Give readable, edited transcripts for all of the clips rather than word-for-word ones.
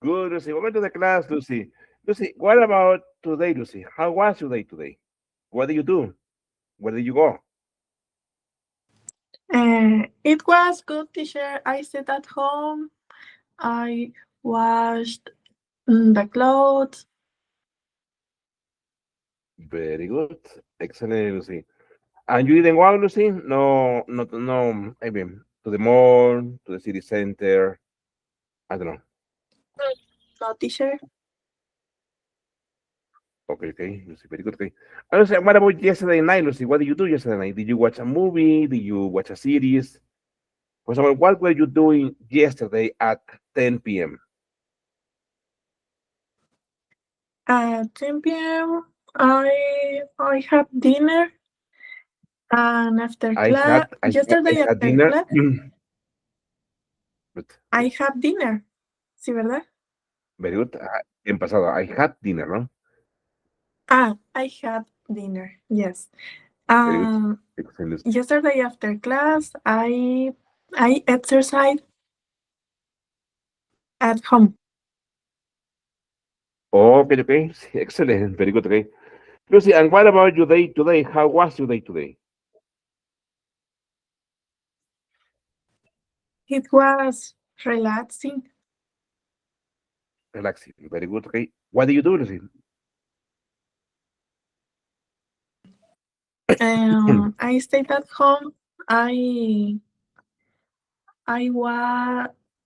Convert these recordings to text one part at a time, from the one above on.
Good, Lucy. Welcome to the class, Lucy. Lucy, what about today, Lucy? How was your day today? What did you do? Where did you go? It was good, teacher. I sat at home. I washed the clothes. Very good. Excellent, Lucy. And you didn't go, Lucy? No, no. I mean, to the mall, to the city center. I don't know. No, teacher. Okay, okay, Lucy. Very good. Okay. And Lucy, what about yesterday night, Lucy? What did you do yesterday night? Did you watch a movie? Did you watch a series? For example, what were you doing yesterday at 10 p.m.? At 10 p.m., I had dinner, and after class, I yesterday had after dinner. class, But, I had dinner. ¿Sí, verdad? very good. En pasado, I had dinner, no? I had dinner. Yes. Very good. Um, Excellent. Yesterday after class, I exercised at home. Okay, okay. Excellent. Very good. Okay. Lucy, and what about your day today? How was your day today? It was relaxing. Relaxing. Very good. Okay. What do you do, Lucy? I stayed at home. I I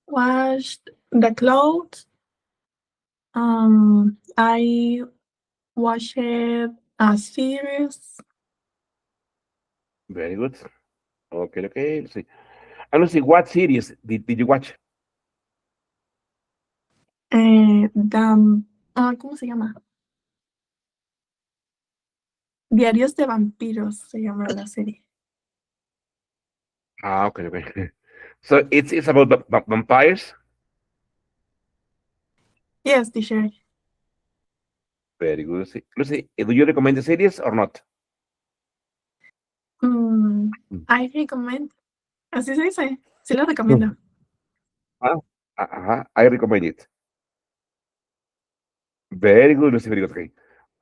washed the clothes. I watched a series. Very good. Okay, okay. Lucy. And Lucy, what series did you watch? The, ¿cómo se llama? Diarios de vampiros se llama la serie. Okay, okay. So it's about vampires. Yes, teacher. Very good, Lucy. Lucy, do you recommend the series or not? Mm, Mm. I recommend. Así se dice. Sí lo recomiendo. Ah, I recommend it. Very good, Lucy. Very good. Okay.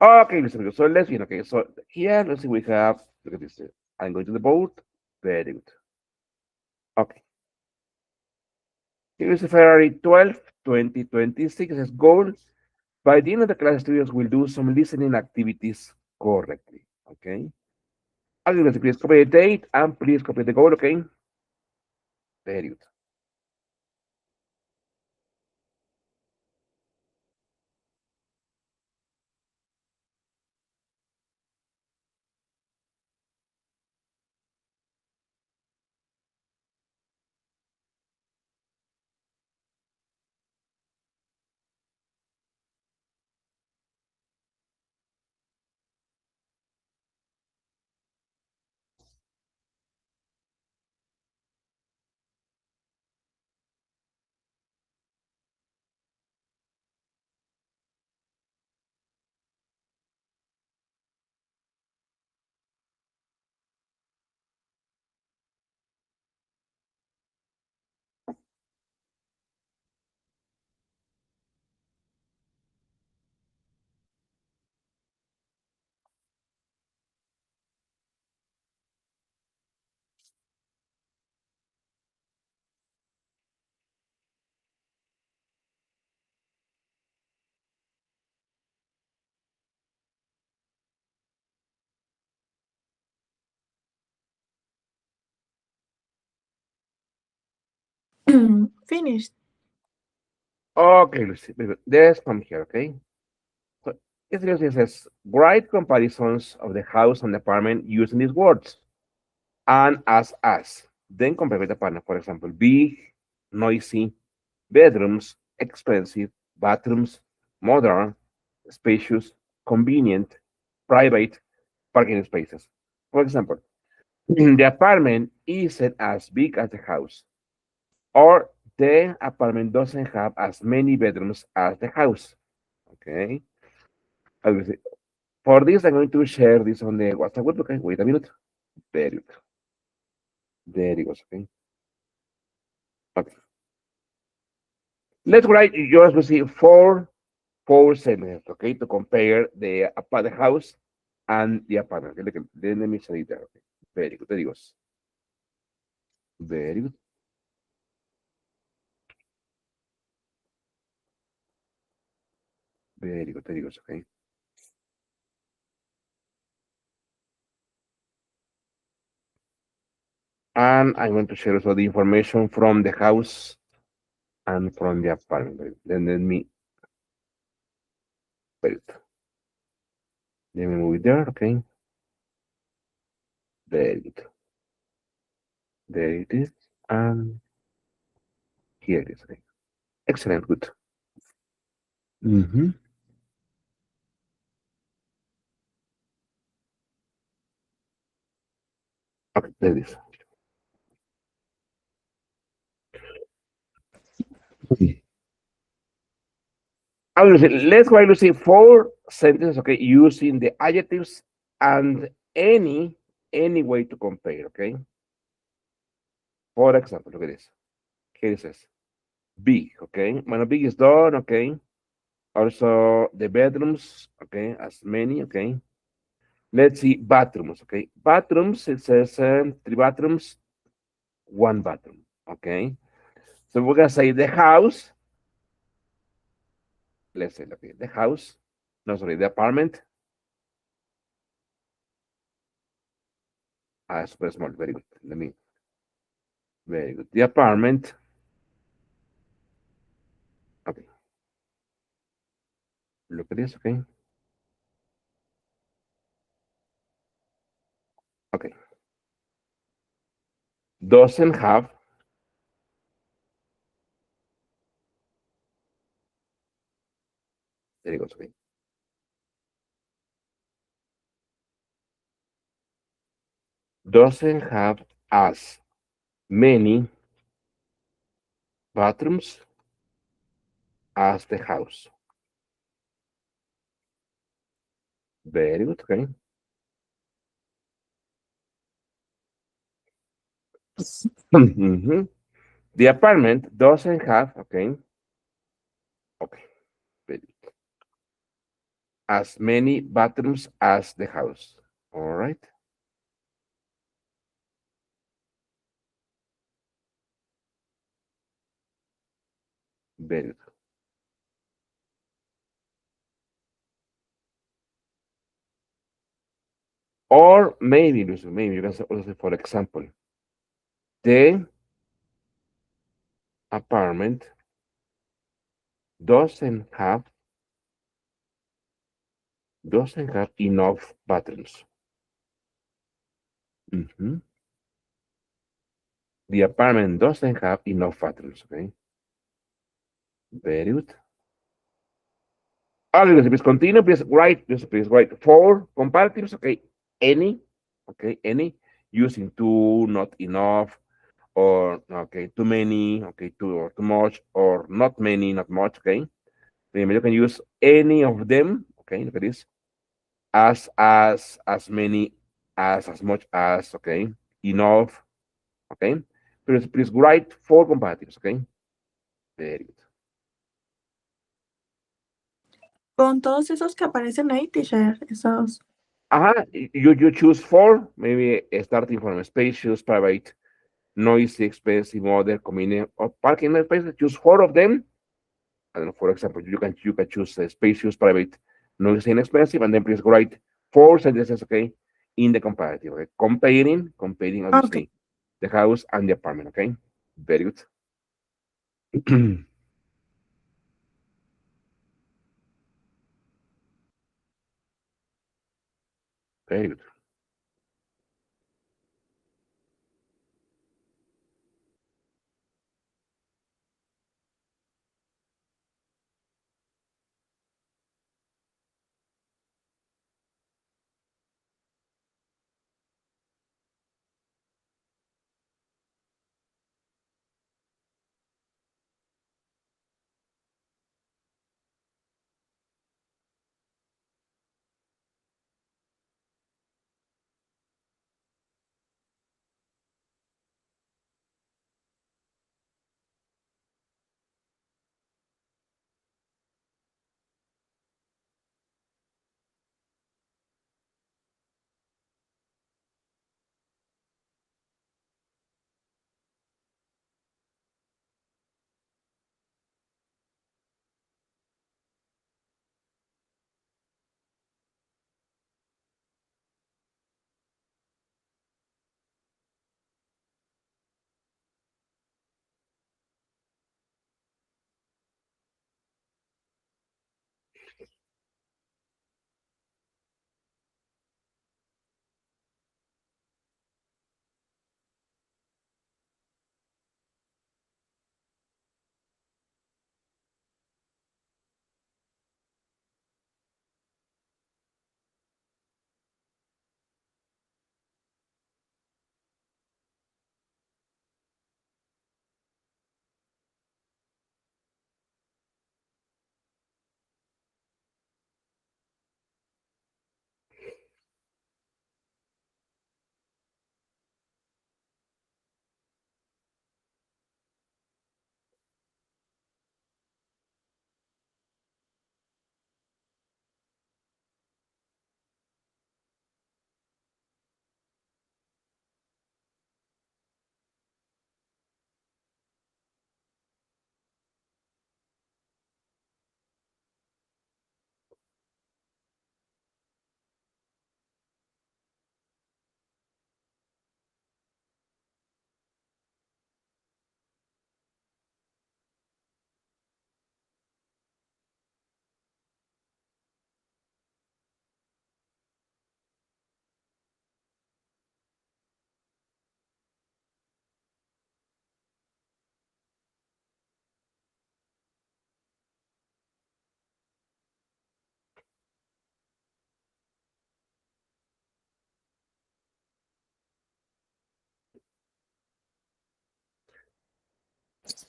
Okay, Lucy. Very good. So let's begin. Okay. So here, let's see, we have, look at this. I'm going to the board. Very good. Okay. Here is February 12th, 2026. As goal. By the end of the class, students will do some listening activities correctly. Okay. Again, please copy the date and please copy the goal. Okay. Very good. Finished. Okay, Lucy. Very good. Let's come here. Okay. So it really says write comparisons of the house and the apartment using these words and as. Then compare with the apartment. For example, big, noisy, bedrooms, expensive, bathrooms, modern, spacious, convenient, private, parking spaces. For example, the apartment isn't as big as the house, or the apartment doesn't have as many bedrooms as the house. Okay. Obviously, for this, I'm going to share this on the WhatsApp group. Okay, wait a minute. There you go. There it goes. Okay. Okay. Let's write yours. We see four sentences, okay, to compare the house and the apartment. Okay, let me say that. Okay. Very good. Very good. Very good. Very good. Very good. Okay. And I'm going to share also the information from the house and from the apartment. Then let me wait. Let me move it there. Okay. Very good. There it is. And here it is. Okay. Excellent. Good. Mm-hmm. Okay. There it is. Okay. Let's try to see four sentences, okay, using the adjectives and any way to compare, okay? For example, look at this. Here it says big, okay? Bueno, big is done, okay? Also the bedrooms, okay, as many, okay? Let's see bathrooms, okay? Bathrooms, it says three bathrooms, one bathroom, okay? So we're gonna say the house, let's say, okay, the house, no, sorry, the apartment, super small, very good. Let me, very good. The apartment, okay, look at this, okay? Okay. Doesn't have, there it goes, okay. Doesn't have as many bathrooms as the house. Very good, okay. Mhm. The apartment doesn't have, okay, okay, very good. As many bathrooms as the house. All right, very good. Or maybe, Lucy, maybe you can say also, for example, the apartment doesn't have enough bathrooms. Mhm. The apartment doesn't have enough bathrooms. Okay, very good. Okay, please continue. Please write four comparatives. Okay, any. Okay, any using too, not enough, or okay, too many. Okay, too or too much, or not many, not much. Okay, then you can use any of them. Okay, look at this. As many, as much as. Okay, enough. Okay, please write four comparatives. Okay, very good. Con todos esos que aparecen ahí, teacher, esos. You choose four, maybe starting from spacious, private, noisy, expensive, modern, convenient, or parking spaces. Choose four of them. I don't know, for example, you can choose spacious, private, noisy, and expensive, and then please write four sentences, okay, in the comparative. Okay? Comparing Ok. obviously the house and the apartment. Okay, very good. Very good.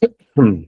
Hmm.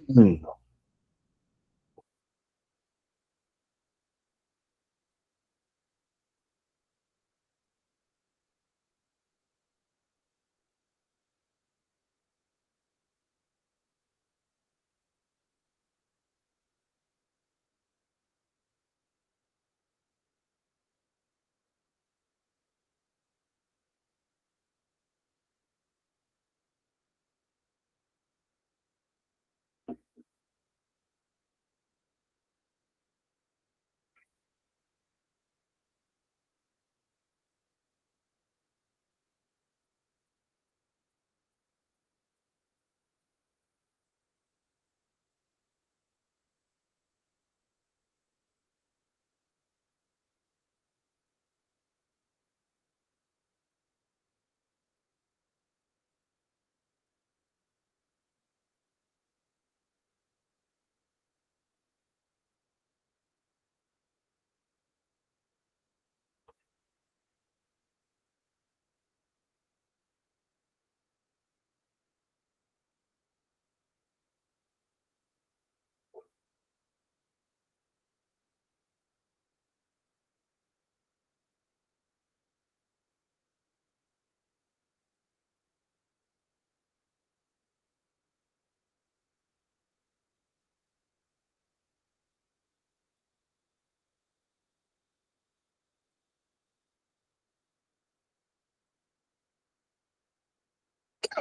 Hmm.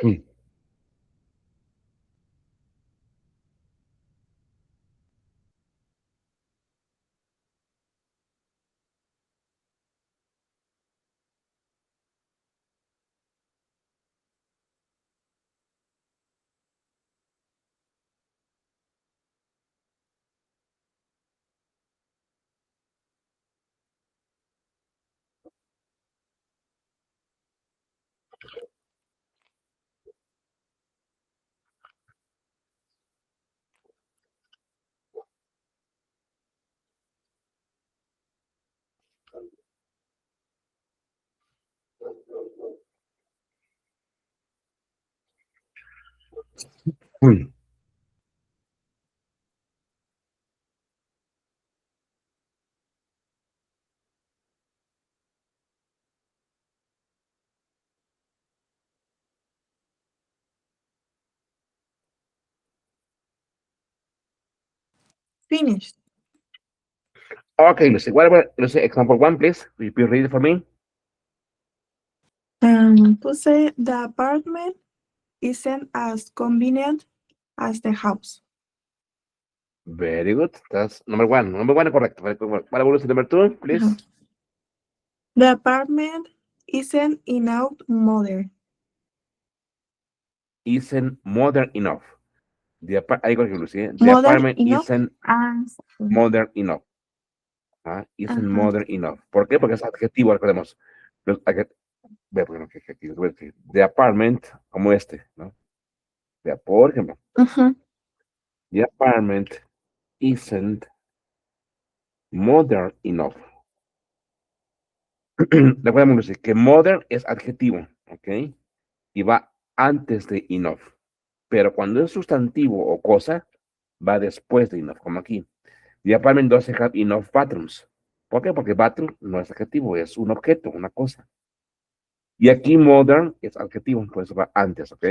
Hmm. Hmm. Finished. Okay, Lucy. What about Lucy? Example one, please. Will you read it for me? To say the apartment isn't as convenient as the house. Very good. That's number one. Number one, correct. What about Lucy? Number two, Uh-huh. please. The apartment isn't enough modern. Isn't modern enough. I got you, Lucy. The Modern apartment enough isn't as. modern enough. Isn't Ajá. modern enough. ¿Por qué? Porque es adjetivo, recordemos. Bueno, ¿qué adjetivo? Voy a decir, the apartment, como este, ¿no? Por ejemplo, Ujú. the apartment isn't modern enough. Recordemos, Lucy, que modern es adjetivo, ¿ok? Y va antes de enough. Pero cuando es sustantivo o cosa, va después de enough, como aquí. The apartment doesn't have enough bathrooms. ¿Por qué? Porque bathroom no es adjetivo, es un objeto, una cosa. Y aquí modern es adjetivo, por eso va antes, ¿ok?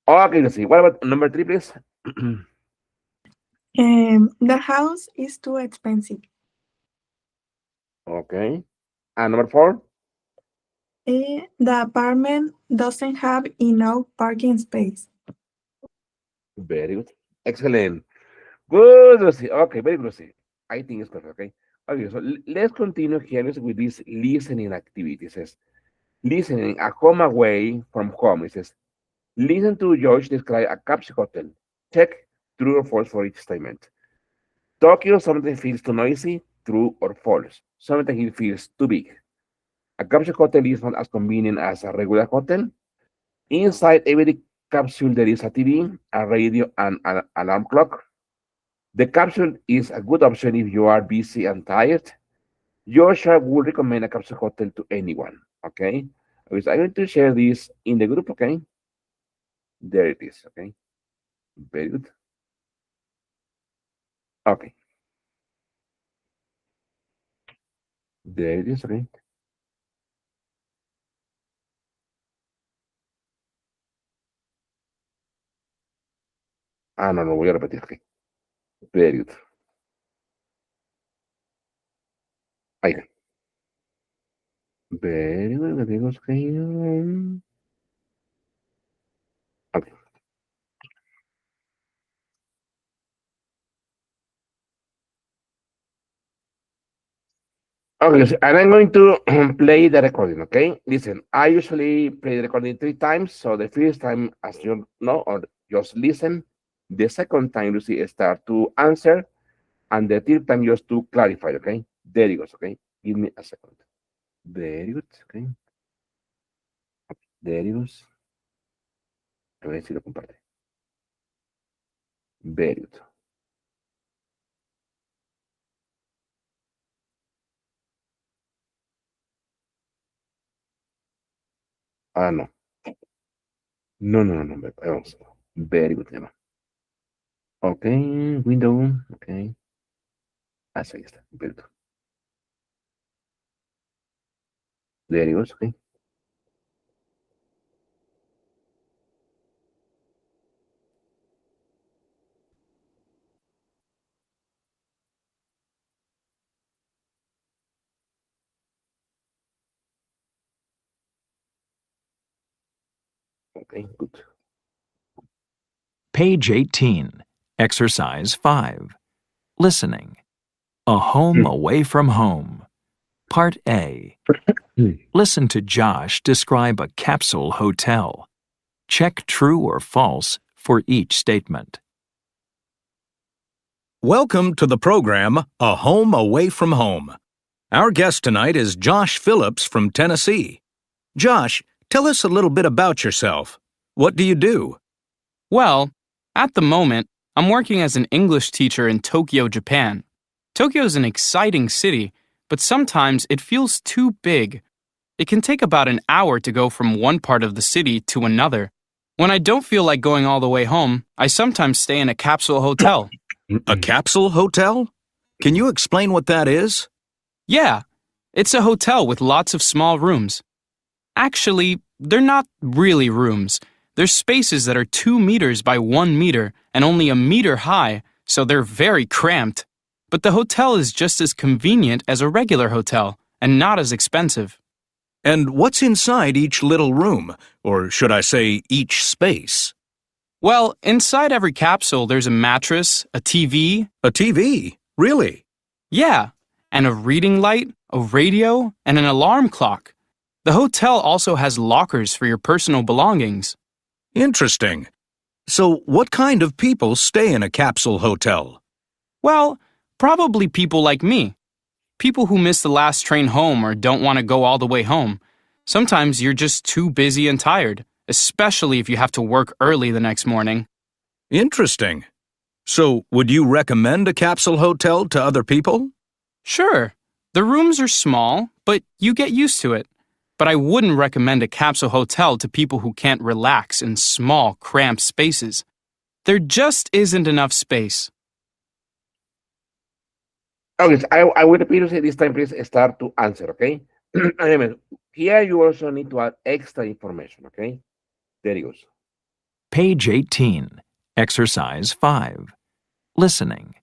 Ok, let's see. What about number three, please? The house is too expensive. Okay. And number four? The apartment doesn't have enough parking space. Very good. Excellent. Good, Lucy. Okay, very good, Lucy. I think it's perfect, okay? Okay, so let's continue here with this listening activity. It says, listening a home away from home. It says, listen to George describe a capsule hotel. Check true or false for each statement. Tokyo something feels too noisy, true or false. Something it feels too big. A capsule hotel is not as convenient as a regular hotel. Inside every capsule, there is a TV, a radio, and an alarm clock. The capsule is a good option if you are busy and tired. Joshua would recommend a capsule hotel to anyone. Okay. I'm going to share this in the group. Okay. There it is. Okay. Very good. Okay. There it is. Okay. No, no, voy a repetir. Okay. Very good. Ahí. Very good. Very good. Okay. Okay. Okay, so, and I'm going to play the recording, okay? Listen, I usually play the recording 3 times. So the first time, as you know, or just listen. The second time, you see, start to answer. And the third time, just to clarify, okay? There it goes, okay? Give me a second. Very good, okay? There it goes. A ver si lo comparte. Very good. No. No, no, no, no. Vamos. Very good, Emma. Okay, window, okay. Ahí está. Very good. There it goes, okay? Okay, good. Page 18, Exercise 5. Listening. A home away from home. Part A. Listen to Josh describe a capsule hotel. Check true or false for each statement. Welcome to the program, A Home Away from Home. Our guest tonight is Josh Phillips from Tennessee. Josh, tell us a little bit about yourself. What do you do? Well, at the moment, I'm working as an English teacher in Tokyo, Japan. Tokyo is an exciting city, but sometimes it feels too big. It can take about an hour to go from one part of the city to another. When I don't feel like going all the way home, I sometimes stay in a capsule hotel. A capsule hotel? Can you explain what that is? Yeah, it's a hotel with lots of small rooms. Actually, they're not really rooms. They're spaces that are 2 meters by 1 meter and only a meter high, so they're very cramped. But the hotel is just as convenient as a regular hotel and not as expensive. And what's inside each little room, or should I say each space? Well, inside every capsule there's a mattress, a TV. A TV? Really? Yeah, and a reading light, a radio, and an alarm clock. The hotel also has lockers for your personal belongings. Interesting. So what kind of people stay in a capsule hotel? Well, probably people like me. People who miss the last train home or don't want to go all the way home. Sometimes you're just too busy and tired, especially if you have to work early the next morning. Interesting. So would you recommend a capsule hotel to other people? Sure, the rooms are small, but you get used to it. But I wouldn't recommend a capsule hotel to people who can't relax in small, cramped spaces. There just isn't enough space. Okay, so I will repeat it this time. Please start to answer, okay? Remember, here you also need to add extra information, okay? There it goes. Page 18, Exercise 5. Listening.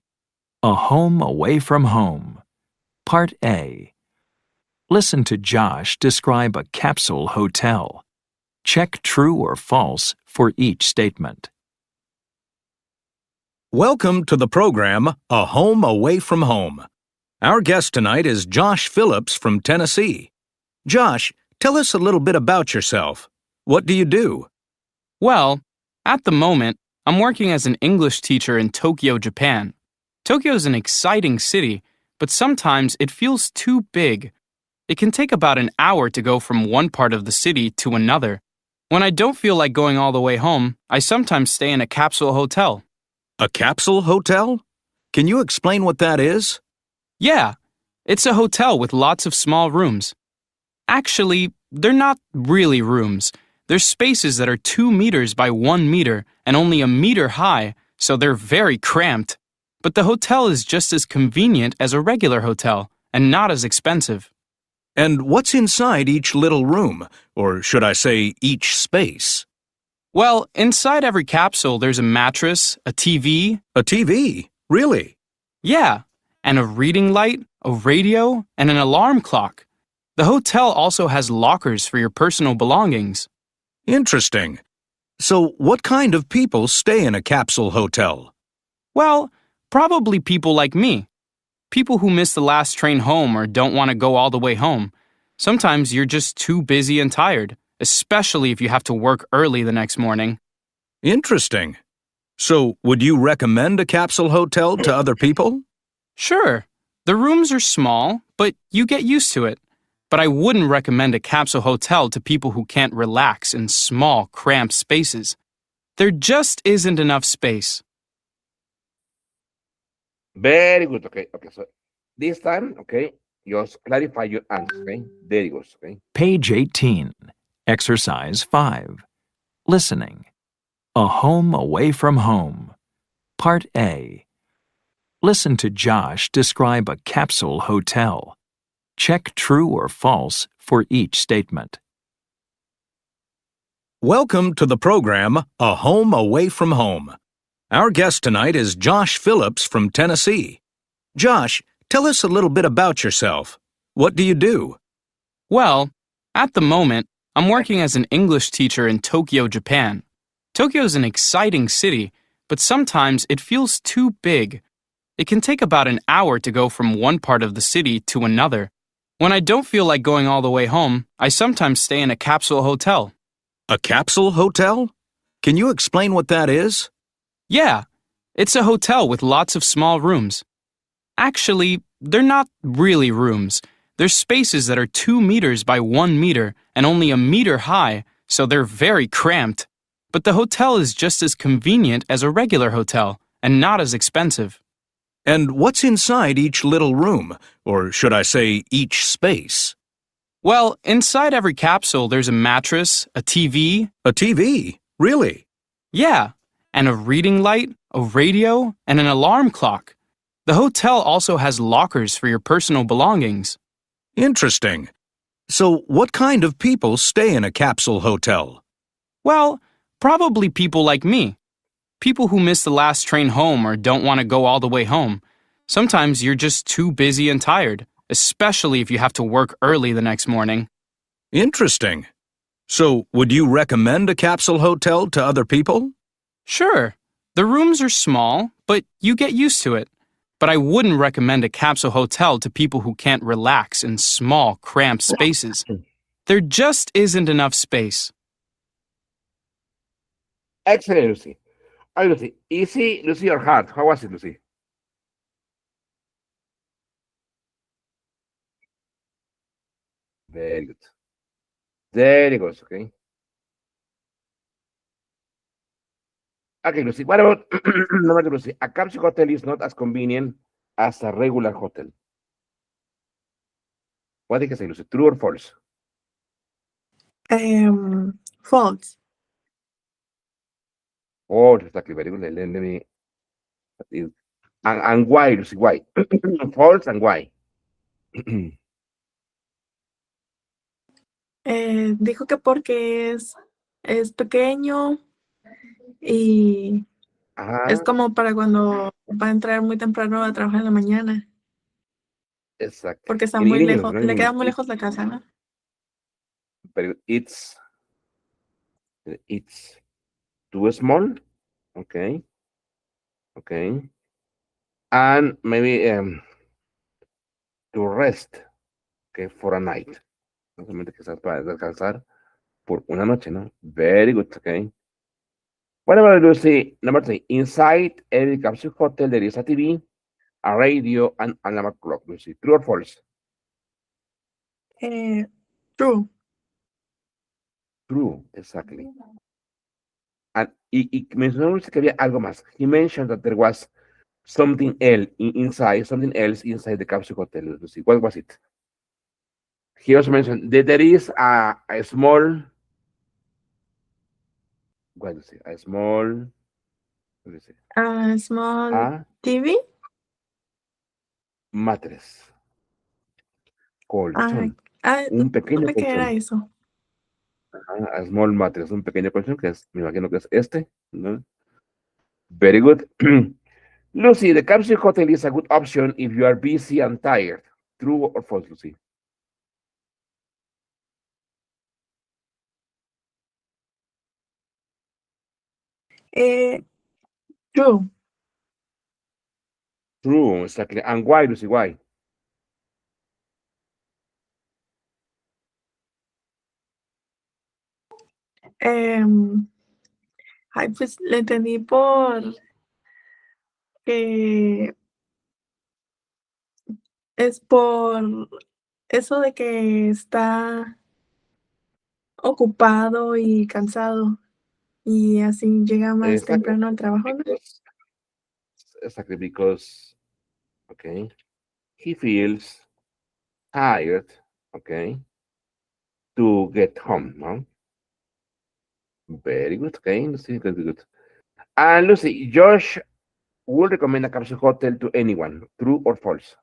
A home away from home. Part A. Listen to Josh describe a capsule hotel. Check true or false for each statement. Welcome to the program, A Home Away from Home. Our guest tonight is Josh Phillips from Tennessee. Josh, tell us a little bit about yourself. What do you do? Well, at the moment, I'm working as an English teacher in Tokyo, Japan. Tokyo is an exciting city, but sometimes it feels too big. It can take about an hour to go from one part of the city to another. When I don't feel like going all the way home, I sometimes stay in a capsule hotel. A capsule hotel? Can you explain what that is? Yeah, it's a hotel with lots of small rooms. Actually, they're not really rooms. They're spaces that are 2 meters by 1 meter and only a meter high, so they're very cramped. But the hotel is just as convenient as a regular hotel and not as expensive. And what's inside each little room, or should I say each space? Well, inside every capsule there's a mattress, a TV. A TV? Really? Yeah, and a reading light, a radio, and an alarm clock. The hotel also has lockers for your personal belongings. Interesting. So what kind of people stay in a capsule hotel? Well, probably people like me. People who miss the last train home or don't want to go all the way home. Sometimes you're just too busy and tired, especially if you have to work early the next morning. Interesting. So would you recommend a capsule hotel to other people? Sure, the rooms are small, but you get used to it. But I wouldn't recommend a capsule hotel to people who can't relax in small, cramped spaces. There just isn't enough space. Very good, okay. Okay, so this time, okay, just clarify your answer, okay? There it goes, okay? Page 18, Exercise 5. Listening. A home away from home. Part A. Listen to Josh describe a capsule hotel. Check true or false for each statement. Welcome to the program, A Home Away from Home. Our guest tonight is Josh Phillips from Tennessee. Josh, tell us a little bit about yourself. What do you do? Well, at the moment, I'm working as an English teacher in Tokyo, Japan. Tokyo is an exciting city, but sometimes it feels too big. It can take about an hour to go from one part of the city to another. When I don't feel like going all the way home, I sometimes stay in a capsule hotel. A capsule hotel? Can you explain what that is? Yeah, it's a hotel with lots of small rooms. Actually, they're not really rooms. They're spaces that are 2 meters by 1 meter and only a meter high, so they're very cramped. But the hotel is just as convenient as a regular hotel and not as expensive. And what's inside each little room, or should I say each space? Well, inside every capsule there's a mattress, a TV. A TV? Really? Yeah, and a reading light, a radio, and an alarm clock. The hotel also has lockers for your personal belongings. Interesting. So what kind of people stay in a capsule hotel? Well, probably people like me. People who miss the last train home or don't want to go all the way home. Sometimes you're just too busy and tired, especially if you have to work early the next morning. Interesting. So, would you recommend a capsule hotel to other people? Sure, the rooms are small, but you get used to it. But I wouldn't recommend a capsule hotel to people who can't relax in small, cramped spaces. There just isn't enough space. Excellent, Lucy. All right, Lucy. Easy, Lucy, or hard? How was it, Lucy? Very good. There it goes, okay? Okay, Lucy. What about number two, Lucy? A capsule hotel is not as convenient as a regular hotel. What do you say, Lucy? True or false? False. Oh, exactly. Very good. Let me. And why, Lucy? Why? False and why? Dijo que porque es pequeño y es Ajá, como para cuando va a entrar muy temprano a trabajar en la mañana, exacto. porque está In muy English, lejos, no in le queda English. muy lejos la casa, ¿no? Very good. It's too small. Okay. Okay. And maybe to rest, okay, for a night. No solamente quizás para descansar por una noche, ¿no? Very good, okay. What about Lucy? Number three. Inside every capsule hotel, there is a TV, a radio, and an alarm clock. Lucy, true or false? True. True, exactly. And y mencionó Lucy que había algo más. He mentioned that there was something else inside the capsule hotel. Lucy, what was it? He also mentioned that there is a small, what do you say? A small, what do you say? A small A TV. mattress, Ah, colchón, no un pequeño sé qué era colchón. eso. A small mattress, un pequeño colchón que es, me imagino que es este, ¿no? Very good. Lucy, the capsule hotel is a good option if you are busy and tired. True or false, Lucy? Eh, True. True, exactly. And why, Lucy? Why? Em, Ay, pues le entendí por que es por eso de que está ocupado y cansado y así llega más Exactly. temprano al trabajo, ¿no? Because, exactly because, okay, he feels tired, okay, to get home, no? Very good, okay, Lucy, good, good. And Lucy, Josh would recommend a capsule hotel to anyone. True or false?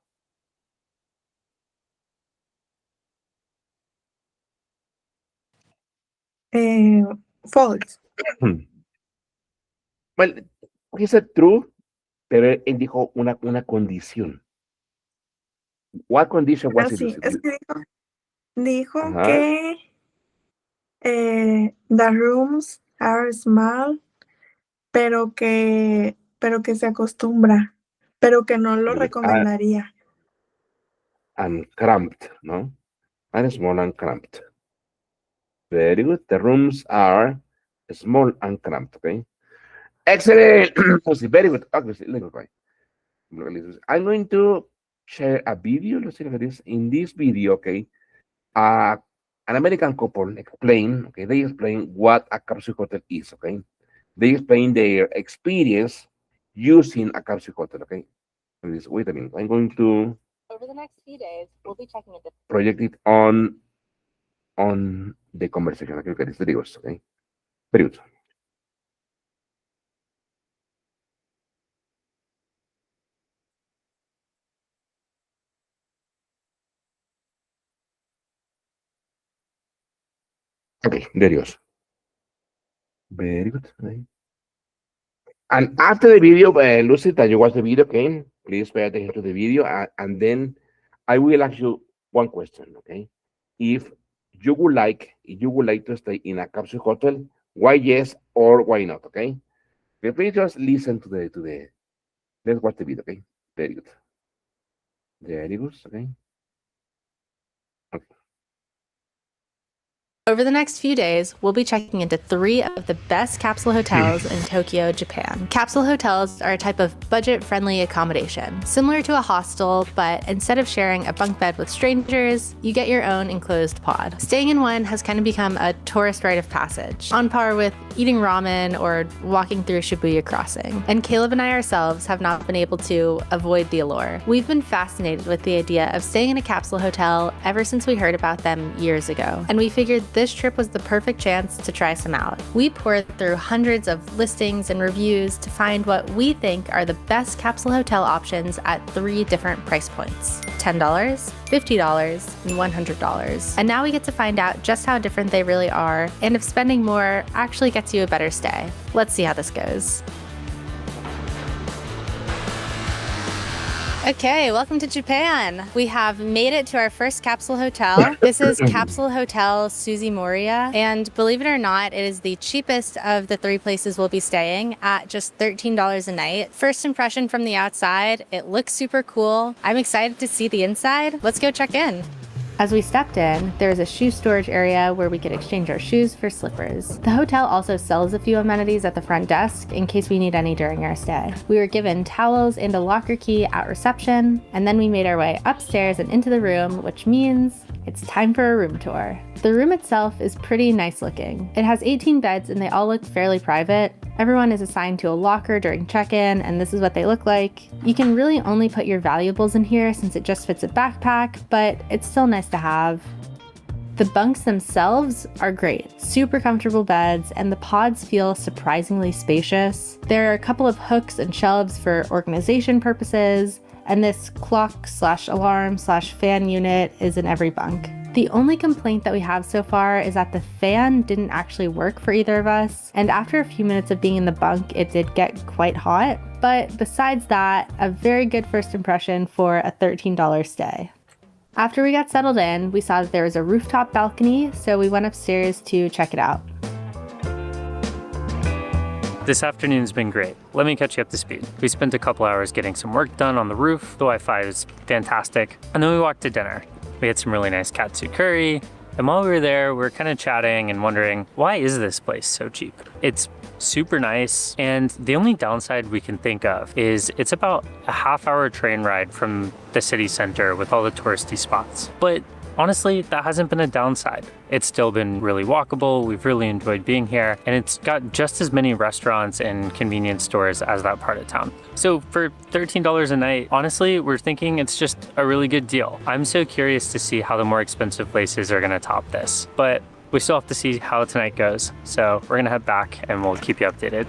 Eh, False. Well, he said true, pero él dijo una condición. What condition was it, Sí, Lucy? es que dijo Ajá, que the rooms are small, pero que se acostumbra, pero que no lo recomendaría. and cramped, no? And small and cramped. Very good. The rooms are small and cramped, okay? Excellent. Lucy, very good. Okay, Lucy, let me try. I'm going to share a video. Let's see what it is. In this video, okay, uh, an American couple explain, okay, they explain what a capsule hotel is, okay? They explain their experience using a capsule hotel, okay? Wait a minute, I'm going to over the next few days, we'll be checking it. Project it on the conversation, okay, okay, there it goes, okay? Very good. Okay, there it goes. Very good. Okay. And after the video, Lucy, that you watch the video, okay? Please pay attention to the video, and then I will ask you one question, okay? If if you would like to stay in a capsule hotel, why yes or why not, okay? Okay, please just listen to the. Let's watch the video, okay? Very good. Very good, okay? Okay. Over the next few days, we'll be checking into 3 of the best capsule hotels in Tokyo, Japan. Capsule hotels are a type of budget-friendly accommodation, similar to a hostel, but instead of sharing a bunk bed with strangers, you get your own enclosed pod. Staying in one has kind of become a tourist rite of passage, on par with eating ramen or walking through Shibuya Crossing. And Caleb and I ourselves have not been able to avoid the allure. We've been fascinated with the idea of staying in a capsule hotel ever since we heard about them years ago, and we figured this trip was the perfect chance to try some out. We poured through hundreds of listings and reviews to find what we think are the best capsule hotel options at 3 different price points: $10, $50, and $100. And now we get to find out just how different they really are, and if spending more actually gets you a better stay. Let's see how this goes. Okay, welcome to Japan. We have made it to our first capsule hotel. This is Capsule Hotel Suzimoria, and believe it or not, it is the cheapest of the 3 places we'll be staying at just $13 a night. First impression from the outside, it looks super cool. I'm excited to see the inside. Let's go check in. As we stepped in, there is a shoe storage area where we could exchange our shoes for slippers. The hotel also sells a few amenities at the front desk in case we need any during our stay. We were given towels and a locker key at reception, and then we made our way upstairs and into the room, which means it's time for a room tour. The room itself is pretty nice looking. It has 18 beds and they all look fairly private. Everyone is assigned to a locker during check-in, and this is what they look like. You can really only put your valuables in here since it just fits a backpack, but it's still nice to have. The bunks themselves are great. Super comfortable beds, and the pods feel surprisingly spacious. There are a couple of hooks and shelves for organization purposes, and this clock/alarm/fan unit is in every bunk. The only complaint that we have so far is that the fan didn't actually work for either of us, and after a few minutes of being in the bunk, it did get quite hot. But besides that, a very good first impression for a $13 stay. After we got settled in, we saw that there was a rooftop balcony, so we went upstairs to check it out. This afternoon's been great. Let me catch you up to speed. We spent a couple hours getting some work done on the roof. The Wi-Fi is fantastic. And then we walked to dinner. We had some really nice katsu curry. And while we were there, we were kind of chatting and wondering, why is this place so cheap? It's super nice, and the only downside we can think of is it's about a half-hour train ride from the city center with all the touristy spots. But honestly, that hasn't been a downside. It's still been really walkable, we've really enjoyed being here, and it's got just as many restaurants and convenience stores as that part of town. So for $13 a night, honestly, we're thinking it's just a really good deal. I'm so curious to see how the more expensive places are gonna top this, but we still have to see how tonight goes. So we're gonna head back and we'll keep you updated.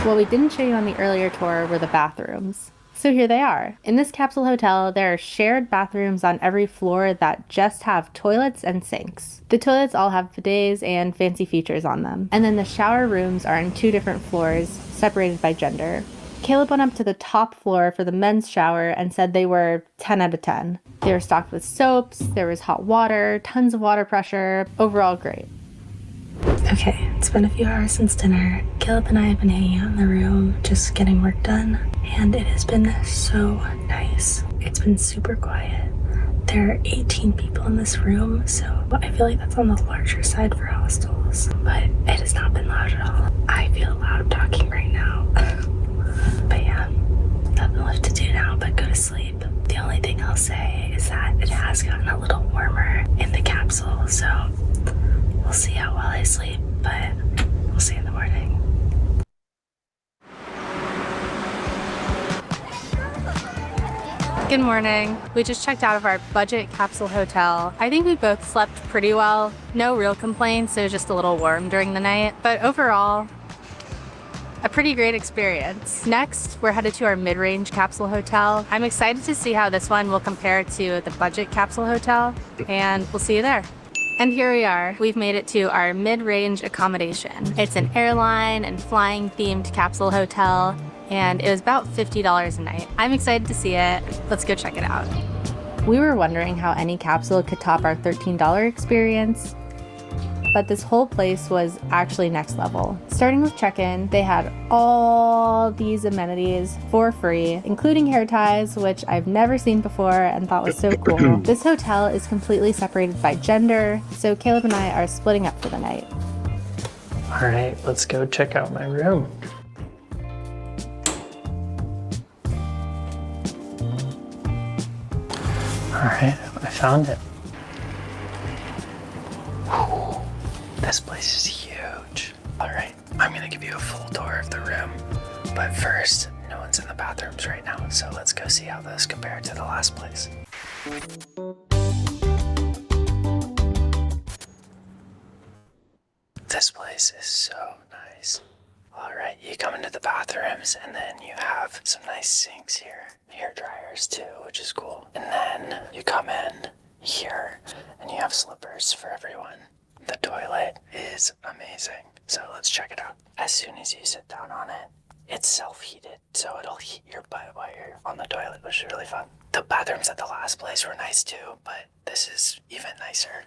What we didn't show you on the earlier tour were the bathrooms. So here they are. In this capsule hotel, there are shared bathrooms on every floor that just have toilets and sinks. The toilets all have bidets and fancy features on them. And then the shower rooms are on 2 different floors, separated by gender. Caleb went up to the top floor for the men's shower and said they were 10 out of 10. They were stocked with soaps, there was hot water, tons of water pressure, overall great. Okay, it's been a few hours since dinner. Caleb and I have been hanging out in the room, just getting work done, and it has been so nice. It's been super quiet. There are 18 people in this room, so I feel like that's on the larger side for hostels, but it has not been loud at all. I feel loud talking right now. But yeah, nothing left to do now but go to sleep. The only thing I'll say is that it has gotten a little warmer in the capsule, so we'll see how well I sleep, but we'll see in the morning. Good morning. We just checked out of our budget capsule hotel. I think we both slept pretty well. No real complaints, it was just a little warm during the night, but overall, a pretty great experience. Next, we're headed to our mid-range capsule hotel. I'm excited to see how this one will compare to the budget capsule hotel, and we'll see you there. And here we are. We've made it to our mid-range accommodation. It's an airline and flying themed capsule hotel, and it was about $50 a night. I'm excited to see it. Let's go check it out. We were wondering how any capsule could top our $13 experience, but this whole place was actually next level. Starting with check-in, they had all these amenities for free, including hair ties, which I've never seen before and thought was so cool. This hotel is completely separated by gender, so Caleb and I are splitting up for the night. All right, let's go check out my room. All right, I found it. Whew, this place is huge. All right, I'm gonna give you a full tour of the room, but first, no one's in the bathrooms right now, so let's go see how this compared to the last place. This place is so nice. All right, you come into the bathrooms and then you have some nice sinks here. Hair dryers too, which is cool. And then you come in here and you have slippers for everyone. The toilet is amazing. So let's check it out. As soon as you sit down on it, it's self-heated, so it'll heat your butt while you're on the toilet, which is really fun. The bathrooms at the last place were nice too, but this is even nicer.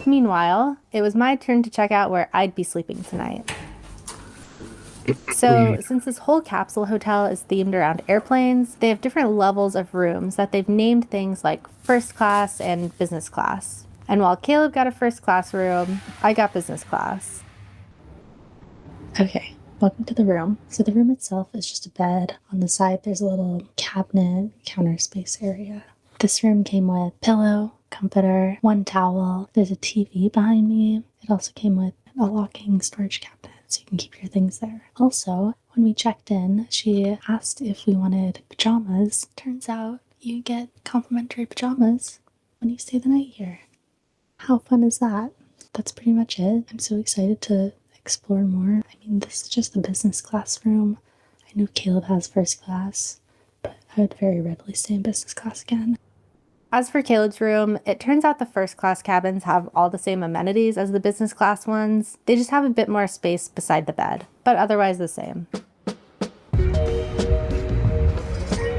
Meanwhile, it was my turn to check out where I'd be sleeping tonight. So, since this whole capsule hotel is themed around airplanes, they have different levels of rooms that they've named things like first class and business class. And while Caleb got a first class room, I got business class. Okay, welcome to the room. So the room itself is just a bed. On the side, there's a little cabinet, counter space area. This room came with pillow, comforter, one towel. There's a TV behind me. It also came with a locking storage cabinet, so you can keep your things there. Also, when we checked in, she asked if we wanted pajamas. Turns out you get complimentary pajamas when you stay the night here. How fun is that? That's pretty much it. I'm so excited to explore more. I mean, this is just the business class room. I know Caleb has first class, but I would very readily stay in business class again. As for Caleb's room, it turns out the first class cabins have all the same amenities as the business class ones. They just have a bit more space beside the bed, but otherwise the same.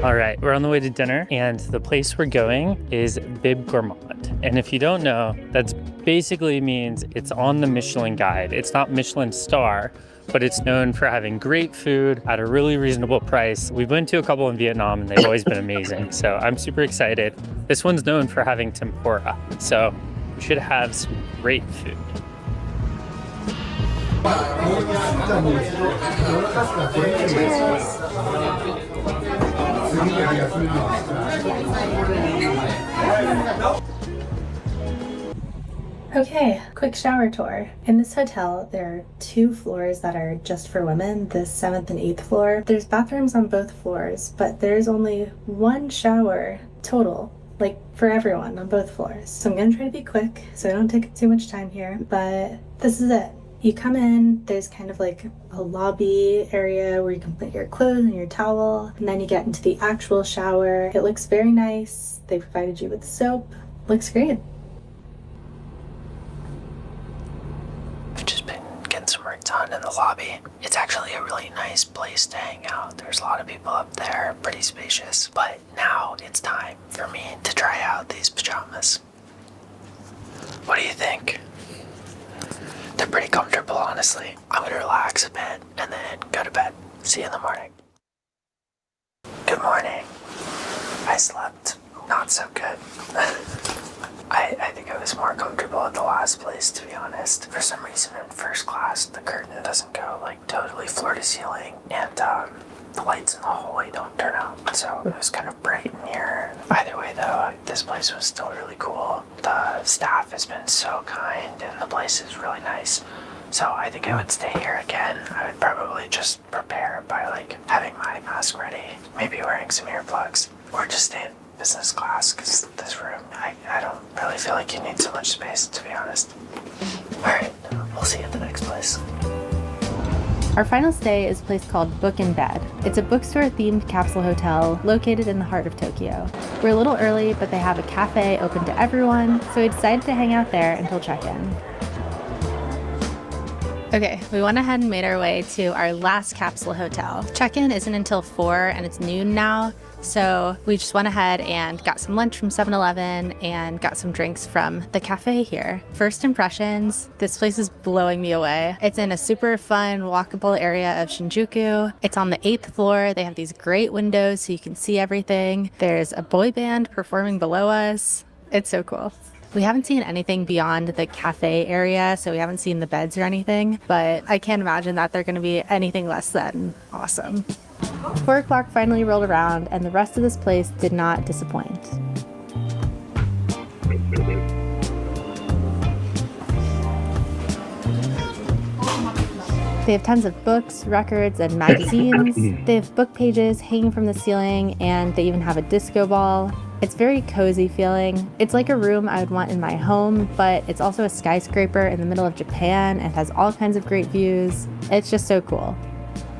All right, we're on the way to dinner, and the place we're going is Bib Gourmand. And if you don't know, that basically means it's on the Michelin guide. It's not Michelin star, but it's known for having great food at a really reasonable price. We've been to a couple in Vietnam and they've always been amazing. So I'm super excited. This one's known for having tempura. So we should have some great food. Okay, quick shower tour. In this hotel, there are 2 floors that are just for women, the 7th and 8th floor. There's bathrooms on both floors, but there's only 1 shower total, like for everyone on both floors. So I'm gonna try to be quick so I don't take too much time here, but this is it. You come in, there's kind of like a lobby area where you can put your clothes and your towel, and then you get into the actual shower. It looks very nice. They provided you with soap. Looks great. I've just been getting some work done in the lobby. It's actually a really nice place to hang out. There's a lot of people up there, pretty spacious. But now it's time for me to try out these pajamas. What do you think? They're pretty comfortable, honestly. I'm gonna relax a bit and then go to bed. See you in the morning. Good morning. I slept not so good. I think I was more comfortable at the last place, to be honest. For some reason in first class, the curtain doesn't go like totally floor to ceiling, and the lights in the hallway don't turn out, so it was kind of bright in here. Either way though, this place was still really cool. The staff has been so kind, and the place is really nice. So I think I would stay here again. I would probably just prepare by like having my mask ready, maybe wearing some earplugs, or just stay in business class, because this room, I don't really feel like you need so much space, to be honest. Alright, we'll see you at the next place. Our final stay is a place called Book in Bed. It's a bookstore-themed capsule hotel located in the heart of Tokyo. We're a little early, but they have a cafe open to everyone, so we decided to hang out there until check-in. Okay, we went ahead and made our way to our last capsule hotel. Check-in isn't until 4 and it's noon now, so we just went ahead and got some lunch from 7-Eleven and got some drinks from the cafe here. First impressions, this place is blowing me away. It's in a super fun, walkable area of Shinjuku. It's on the 8th floor. They have these great windows so you can see everything. There's a boy band performing below us. It's so cool. We haven't seen anything beyond the cafe area, so we haven't seen the beds or anything, but I can't imagine that they're going to be anything less than awesome. 4 o'clock finally rolled around, and the rest of this place did not disappoint. They have tons of books, records, and magazines. They have book pages hanging from the ceiling, and they even have a disco ball. It's very cozy feeling. It's like a room I would want in my home, but it's also a skyscraper in the middle of Japan and has all kinds of great views. It's just so cool.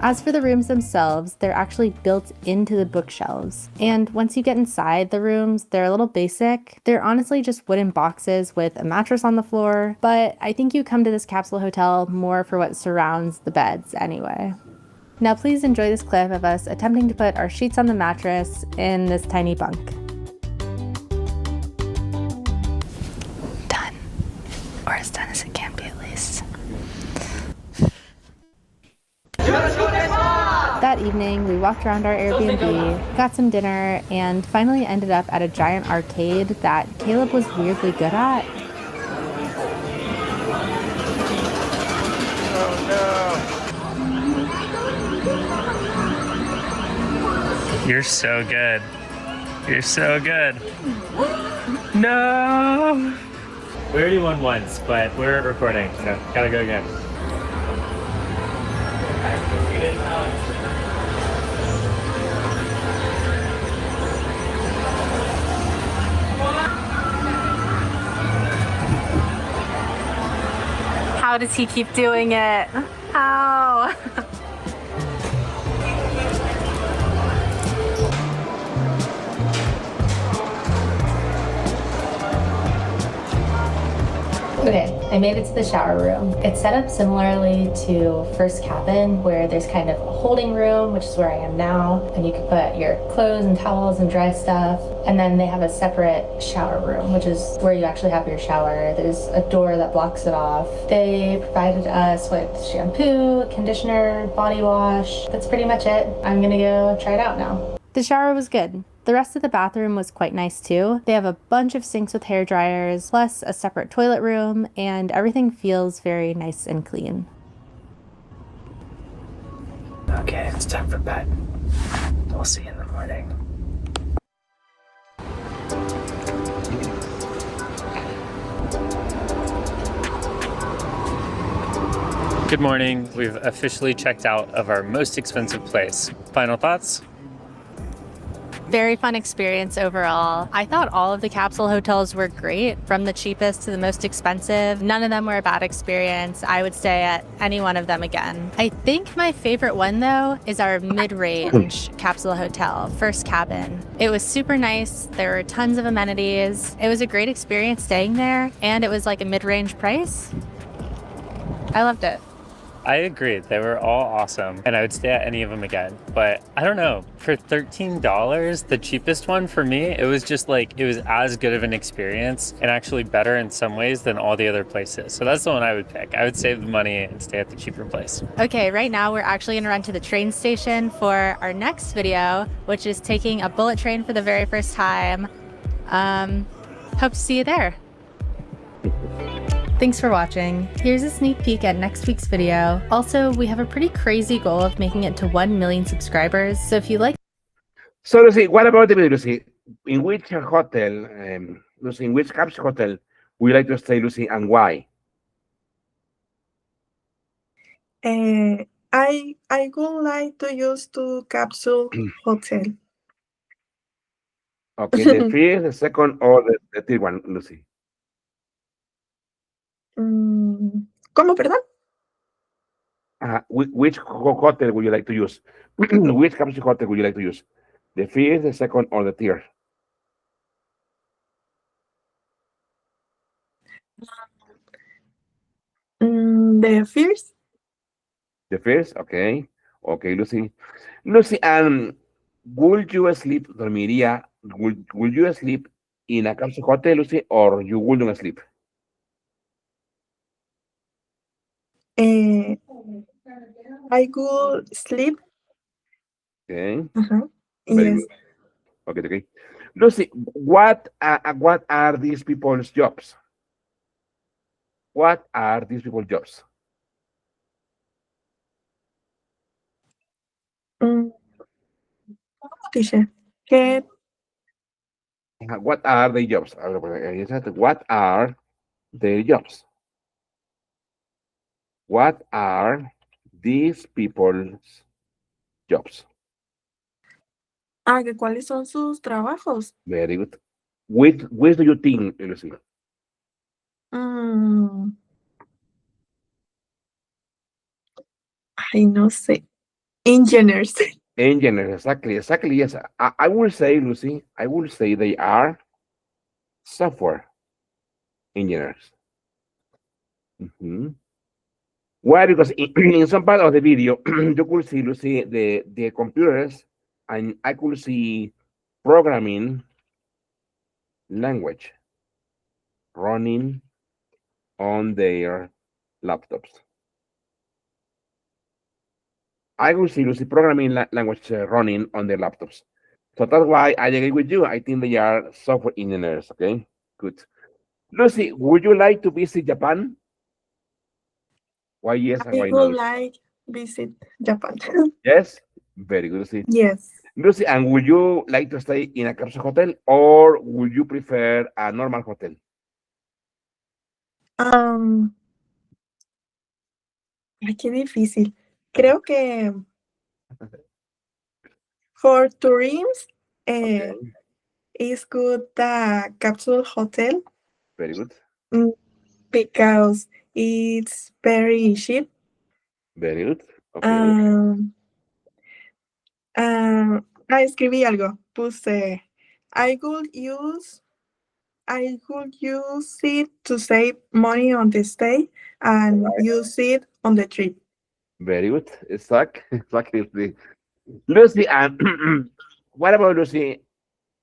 As for the rooms themselves, they're actually built into the bookshelves. And once you get inside the rooms, they're a little basic. They're honestly just wooden boxes with a mattress on the floor, but I think you come to this capsule hotel more for what surrounds the beds anyway. Now please enjoy this clip of us attempting to put our sheets on the mattress in this tiny bunk. Done. Or as done as it can be at least. That evening, we walked around our Airbnb, got some dinner, and finally ended up at a giant arcade that Caleb was weirdly good at. You're so good. You're so good. No! We already won once, but we're recording, so gotta go again. How does he keep doing it? How? Okay, I made it to the shower room. It's set up similarly to First Cabin, where there's kind of a holding room, which is where I am now, and you can put your clothes and towels and dry stuff. And then they have a separate shower room, which is where you actually have your shower. There's a door that blocks it off. They provided us with shampoo, conditioner, body wash. That's pretty much it. I'm gonna go try it out now. The shower was good. The rest of the bathroom was quite nice too. They have a bunch of sinks with hair dryers, plus a separate toilet room, and everything feels very nice and clean. Okay, it's time for bed. We'll see you in the morning. Good morning. We've officially checked out of our most expensive place. Final thoughts? Very fun experience overall. I thought all of the capsule hotels were great, from the cheapest to the most expensive. None of them were a bad experience. I would stay at any one of them again. I think my favorite one though is our mid-range capsule hotel, First Cabin. It was super nice. There were tons of amenities. It was a great experience staying there, and it was like a mid-range price. I loved it. I agree. They were all awesome, and I would stay at any of them again. But I don't know, for $13, the cheapest one for me, it was just like, it was as good of an experience and actually better in some ways than all the other places. So that's the one I would pick. I would save the money and stay at the cheaper place. Okay, right now we're actually gonna run to the train station for our next video, which is taking a bullet train for the very first time. Hope to see you there. Thanks for watching. Here's a sneak peek at next week's video. Also, we have a pretty crazy goal of making it to 1 million subscribers, so if you like... So, Lucy, what about the video, Lucy? In which hotel, Lucy, in which capsule hotel would you like to stay, Lucy, and why? I would like to use to Capsule Hotel. Okay, the first, the second, or the third one, Lucy? ¿Cómo, perdón? Which hotel would you like to use? Which capsule hotel would you like to use? The first, the second, or the third? The first. The first, okay. Okay, Lucy. Lucy, would you sleep, dormiría, would you sleep in a capsule hotel, Lucy, or you wouldn't sleep? Uh, I could sleep. Okay, very Yes. good. Okay, okay. Lucy, what are these people's jobs? What are these people's jobs? Mm, teacher. Que What are their jobs? What are their jobs? What are these people's jobs? que cuáles son sus trabajos. Very good. Which do you think, Lucy? Mm, ay, no sé. Engineers. Engineers, exactly, yes. I will say, Lucy, I will say they are software engineers. Mhm. Why? Because in some part of the video, you could see, Lucy, the computers, and I could see programming language running on their laptops. I could see, Lucy, programming language running on their laptops. So that's why I agree with you. I think they are software engineers. Okay, good. Lucy, would you like to visit Japan? Why yes and I why no, would Lucy? like visit Japan. Yes? Very good, Lucy. Yes. Lucy, and would you like to stay in a capsule hotel or would you prefer a normal hotel? Um, Ay, qué difícil. Creo que for tourism, Okay, is good the capsule hotel very good. mm, because it's very cheap. Very good. Okay. Um, escribí algo. Puse, I could use I could use it to save money on the stay and use it on the trip. Very good. Exactly. Lucy, and what about Lucy?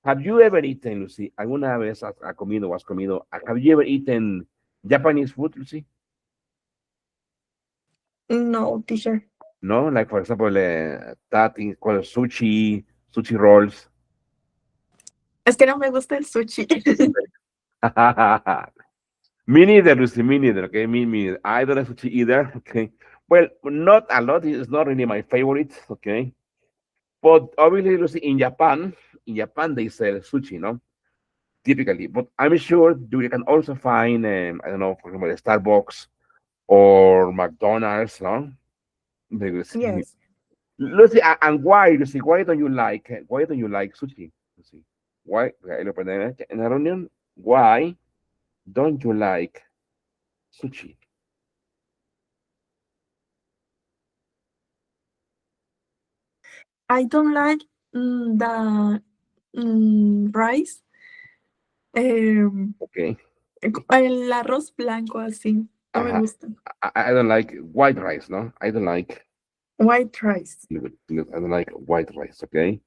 Have you ever eaten, Lucy? ¿Alguna vez has comido o has comido? Have you ever eaten Japanese food, Lucy? No, teacher. No, like for example, that is called sushi rolls. Es que no me gusta el sushi. Me neither, Lucy, me neither. Okay, me neither. I don't like sushi either. Okay, well, not a lot. It's not really my favorite. Okay, but obviously, Lucy, in Japan they sell sushi, no? Typically, but I'm sure you can also find, I don't know, for example, Starbucks or McDonald's, no? Because Yes. Lucy, and why, Lucy? Why don't you like sushi, Lucy? Why? Okay, lo ponemos en la reunión. Why don't you like sushi? I don't like the rice, Okay. el arroz blanco así. No me Uh-huh. gusta. I don't like white rice, no? I don't like White rice. I don't like white rice, okay?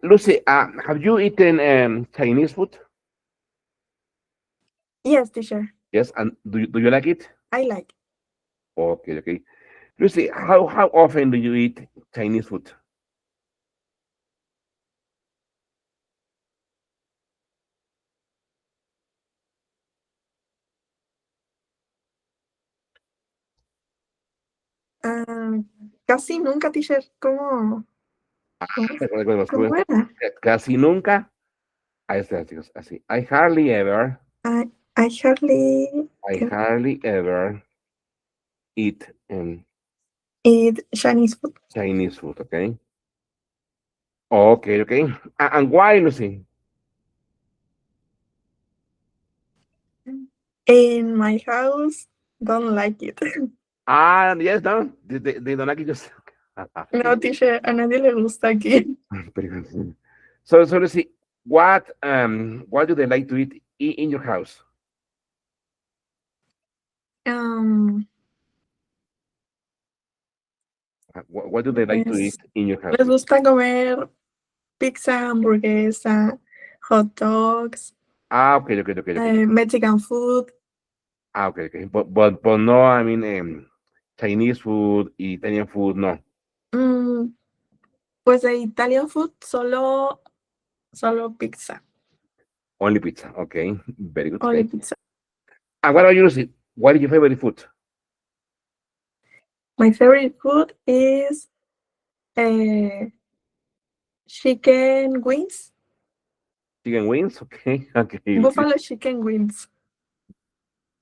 Lucy, have you eaten Chinese food? Yes, teacher. Yes, and do you like it? I like. Okay. Lucy, how often do you eat Chinese food? Ah, casi nunca, teacher. ¿Cómo, cómo era? Casi nunca. Ahí está, chicos, así. I, I hardly I hardly ever eat eat Chinese food. Chinese food, okay? Okay. And why, Lucy? In my house, don't like it. Yes, no, they don't like just. No, teacher, a nadie le gusta aquí. Very good. So let's see. What do they like to eat in your house? Um, What do they like to eat les, in your house? les gusta comer pizza, hamburguesa, hot dogs, Okay. Mexican food. Okay. But no, I mean, Chinese food, Italian food, no. Mm, pues de Italian food, solo pizza. Only pizza. Okay. Very good. Only Okay. pizza. And what about you, Lucy? What is your favorite food? My favorite food is uh, chicken wings, Chicken wings? Okay. Okay. buffalo chicken wings.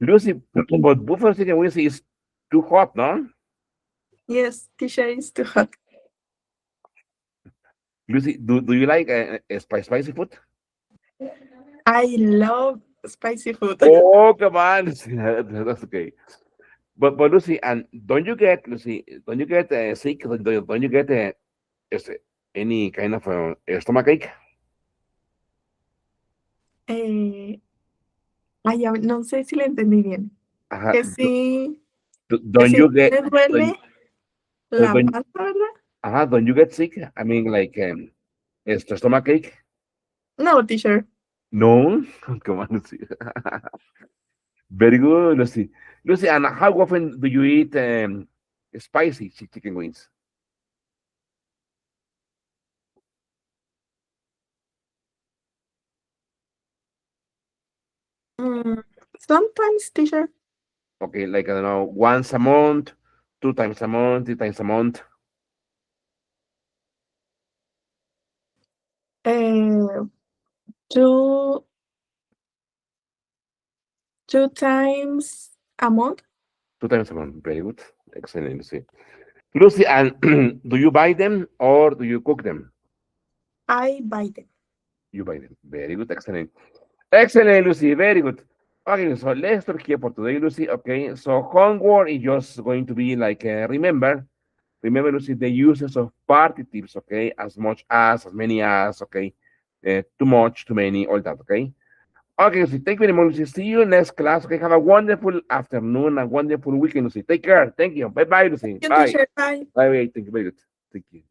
Lucy, but buffalo chicken wings is too hot, no? Yes, teacher is too hot. Lucy, do you like spicy food? I love spicy food. Oh, come on. That's okay. But Lucy, and don't you get sick? Don't you get is- any kind of stomach ache? Eh, no sé si le entendí bien. Ajá. Que sí, que Don't si you get me duele la don't, panza, ¿verdad? don't you get sick? I mean, like, is the stomach ache? No, teacher. No, come on, Lucy. Very good, Lucy. Lucy, and how often do you eat spicy chicken wings? Mm, sometimes, teacher. Okay, like I don't know, once a month, 2 times a month, 3 times a month. Uh, two two times a month. 2 times a month. Very good. Excellent, Lucy. Lucy, and do you buy them or do you cook them? I buy them. You buy them. Very good. Excellent. Excellent, Lucy. Very good. Okay, so let's start here for today, Lucy. Okay, so homework is just going to be like remember, Lucy, the uses of partitives. Okay, as many as. Okay, too much, too many, all that. Okay. Okay, Lucy. Thank you very much, Lucy. See you next class. Okay, have a wonderful afternoon and wonderful weekend, Lucy. Take care. Thank you. Bye, bye, Lucy. You, Bye. teacher. Bye. Bye. Thank you. Very good. Thank you.